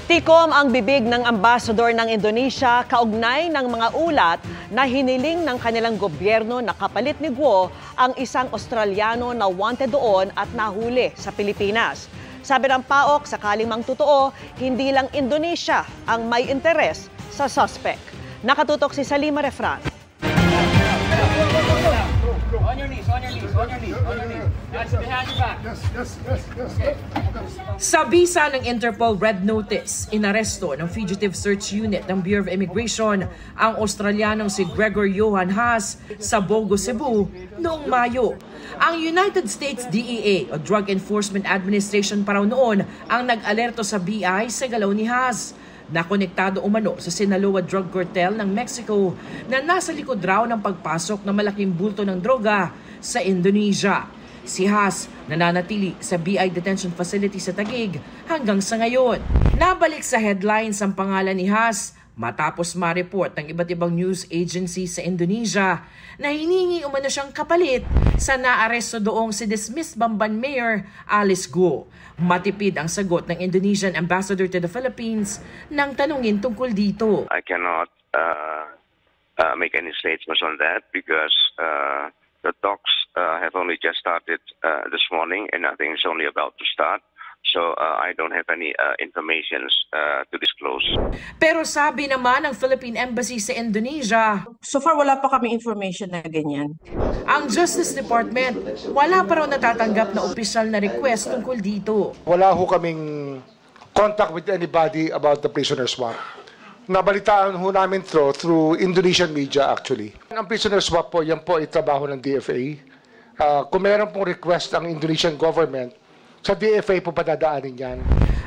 Tikom ang bibig ng ambasador ng Indonesia kaugnay ng mga ulat na hiniling ng kanilang gobyerno na kapalit ni Guo ang isang Australiano na wanted doon at nahuli sa Pilipinas. Sabi ng PAOK, sakaling mang totoo, hindi lang Indonesia ang may interes sa suspect. Nakatutok si Salima Refran. On your knees, on your knees, on your knees, on your knees. That's behind your back. Yes. Okay. Sa bisa ng Interpol Red Notice, inaresto ng Fugitive Search Unit ng Bureau of Immigration ang Australianong si Gregor Johan Haas sa Bogo, Cebu noong Mayo. Ang United States DEA o Drug Enforcement Administration pa raw noon ang nag-alerto sa BI sa galaw ni Haas. Nakonektado umano sa Sinaloa Drug Cartel ng Mexico na nasa likod raw ng pagpasok ng malaking bulto ng droga sa Indonesia. Si Haas nananatili sa BI Detention Facility sa Taguig hanggang sa ngayon. Nabalik sa headlines ang pangalan ni Haas matapos ma-report ng iba't ibang news agency sa Indonesia na hiningi umano siyang kapalit sa naaresto doong si dismissed Bamban Mayor Alice Guo. Matipid ang sagot ng Indonesian Ambassador to the Philippines nang tanungin tungkol dito. I cannot make any statements on that because the talks have only just started this morning and I think it's only about to start. So I don't have any information to disclose. Pero sabi naman ng Philippine Embassy sa Indonesia, so far wala pa kami information na ganyan. Ang Justice Department wala pa raw natatanggap na opisyal na request tungkol dito. Wala ho kaming contact with anybody about the prisoner swap. Nabalitaan ho namin through Indonesian media actually. Ang prisoner swap po, yan po ay trabaho ng DFA. Kung meron pong request ang Indonesian government, sa DFA po padadaanin yan.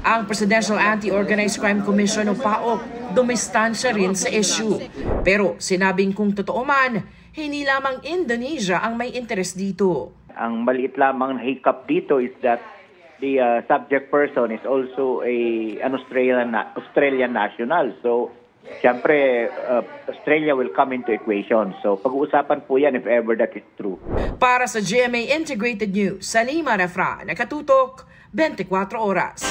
Ang Presidential Anti-Organized Crime Commission o PAOK dumistansya rin sa issue. Pero sinabing kung totoo man, hindi lamang Indonesia ang may interest dito. Ang maliit lamang hiccup dito is that the subject person is also an Australian national. So, siyempre, Australia will come into equation. So, pag-uusapan po yan if ever that is true. Para sa GMA Integrated News, Salima Refran, nakatutok, 24 oras.